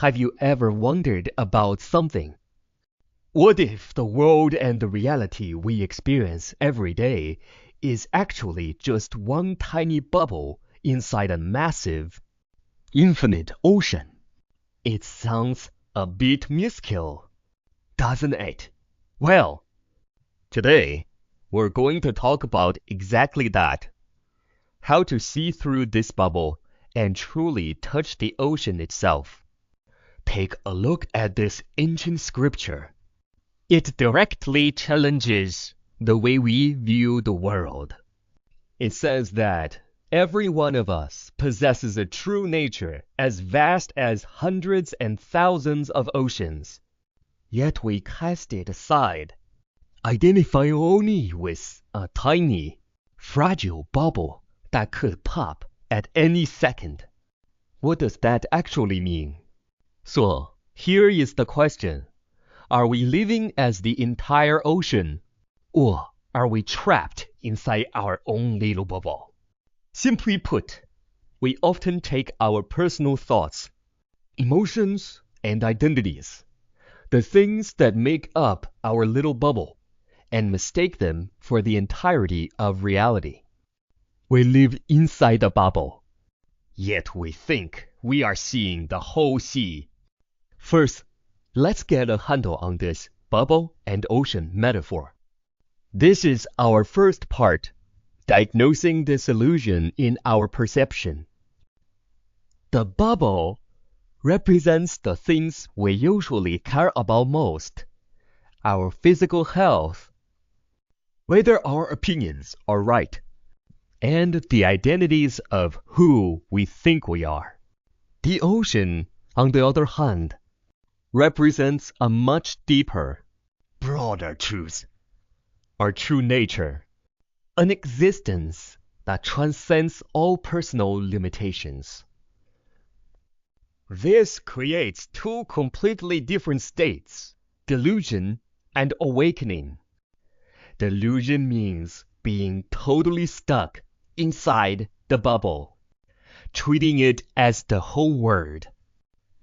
Have you ever wondered about something? What if the world and the reality we experience every day is actually just one tiny bubble inside a massive, infinite ocean? It sounds a bit mystical, doesn't it? Well, today we're going to talk about exactly that. How to see through this bubble and truly touch the ocean itself. Take a look at this ancient scripture. It directly challenges the way we view the world. It says that every one of us possesses a true nature as vast as hundreds and thousands of oceans. Yet we cast it aside, identifying only with a tiny, fragile bubble that could pop at any second. What does that actually mean? So, here is the question. Are we living as the entire ocean, or are we trapped inside our own little bubble? Simply put, we often take our personal thoughts, emotions, and identities, the things that make up our little bubble, and mistake them for the entirety of reality. We live inside the bubble, yet we think we are seeing the whole sea. First, let's get a handle on this bubble and ocean metaphor. This is our first part, diagnosing this illusion in our perception. The bubble represents the things we usually care about most, our physical health, whether our opinions are right, and the identities of who we think we are. The ocean, on the other hand, represents a much deeper, broader truth, our true nature, an existence that transcends all personal limitations. This creates two completely different states, delusion and awakening. Delusion means being totally stuck inside the bubble, treating it as the whole world.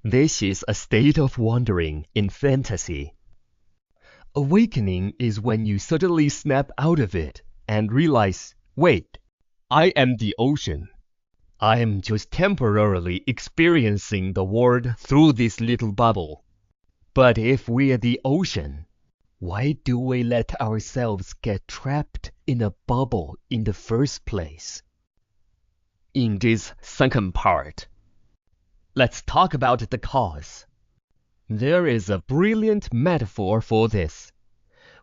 This is a state of wandering in fantasy. Awakening is when you suddenly snap out of it and realize, wait, I am the ocean. I am just temporarily experiencing the world through this little bubble. But if we are the ocean, why do we let ourselves get trapped in a bubble in the first place? In this second part, let's talk about the cause. There is a brilliant metaphor for this.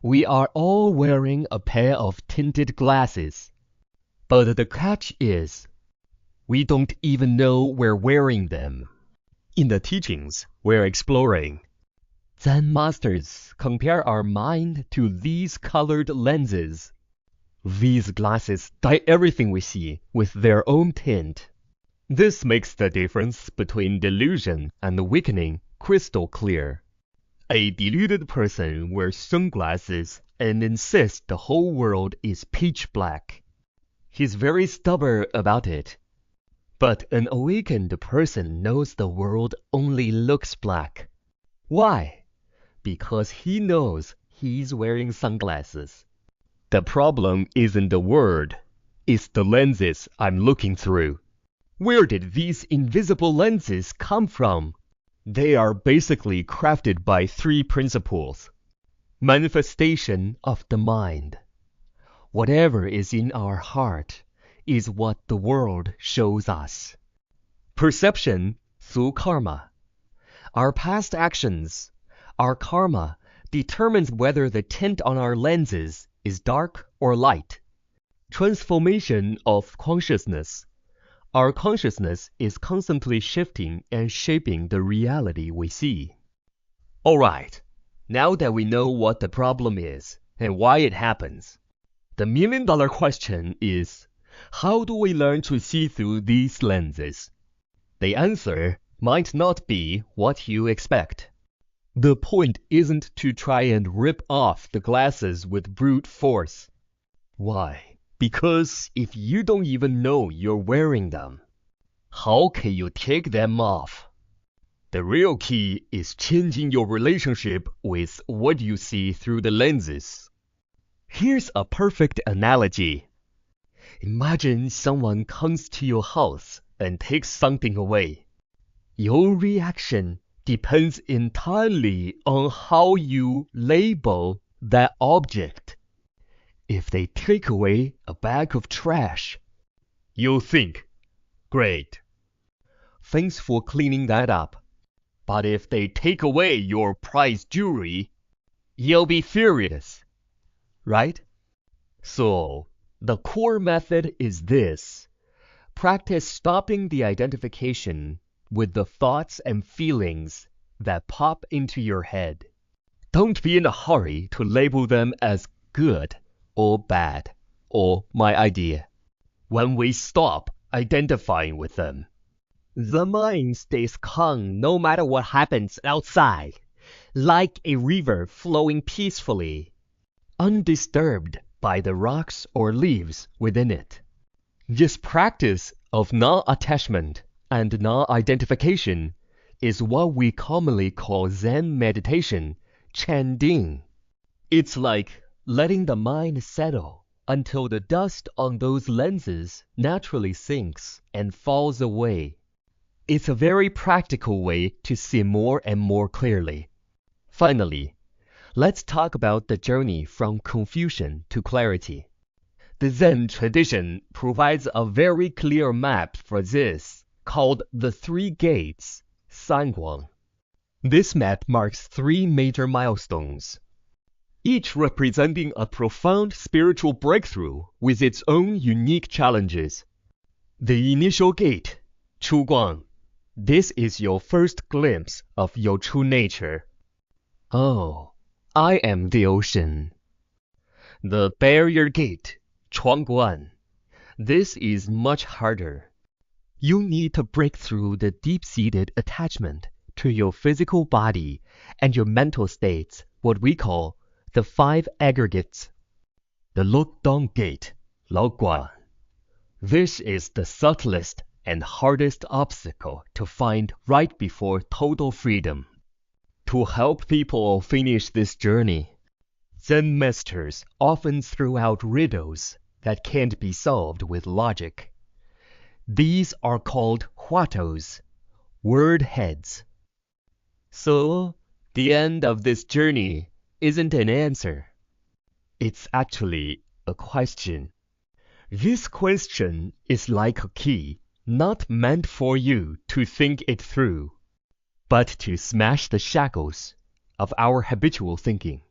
We are all wearing a pair of tinted glasses. But the catch is, we don't even know we're wearing them. In the teachings we're exploring, Zen masters compare our mind to these colored lenses. These glasses dye everything we see with their own tint. This makes the difference between delusion and awakening crystal clear. A deluded person wears sunglasses and insists the whole world is pitch black. He's very stubborn about it. But an awakened person knows the world only looks black. Why? Because he knows he's wearing sunglasses. The problem isn't the word, it's the lenses I'm looking through. Where did these invisible lenses come from? They are basically crafted by three principles. Manifestation of the mind. Whatever is in our heart is what the world shows us. Perception through karma. Our past actions, our karma, determines whether the tint on our lenses is dark or light. Transformation of consciousness. Our consciousness is constantly shifting and shaping the reality we see. Alright, now that we know what the problem is and why it happens, the million-dollar question is, how do we learn to see through these lenses? The answer might not be what you expect. The point isn't to try and rip off the glasses with brute force. Why? Because if you don't even know you're wearing them, how can you take them off? The real key is changing your relationship with what you see through the lenses. Here's a perfect analogy. Imagine someone comes to your house and takes something away. Your reaction depends entirely on how you label that object. If they take away a bag of trash, you'll think, "Great. Thanks for cleaning that up." But if they take away your prized jewelry, you'll be furious, right? So, the core method is this. Practice stopping the identification with the thoughts and feelings that pop into your head. Don't be in a hurry to label them as good or bad or my idea. When we stop identifying with them, the mind stays calm no matter what happens outside, like a river flowing peacefully, undisturbed by the rocks or leaves within it. This practice of non-attachment and non-identification is what we commonly call Zen meditation, Chanding. It's like letting the mind settle until the dust on those lenses naturally sinks and falls away. It's a very practical way to see more and more clearly. Finally, let's talk about the journey from confusion to clarity. The Zen tradition provides a very clear map for this, called the Three Gates, Sanguang. This map marks 3 major milestones, each representing a profound spiritual breakthrough with its own unique challenges. The initial gate, Chuguang. This is your first glimpse of your true nature. Oh, I am the ocean. The barrier gate, 闯关. This is much harder. You need to break through the deep-seated attachment to your physical body and your mental states, what we call the 5 aggregates. The lockdown gate, 老关. This is the subtlest and hardest obstacle to find right before total freedom. To help people finish this journey, Zen masters often throw out riddles that can't be solved with logic. These are called huatos, word heads. So, the end of this journey isn't an answer. It's actually a question. This question is like a key, not meant for you to think it through, but to smash the shackles of our habitual thinking.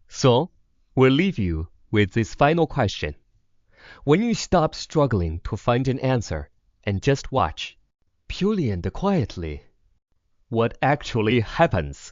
So, we'll leave you with this final question. When you stop struggling to find an answer and just watch, purely and quietly, what actually happens?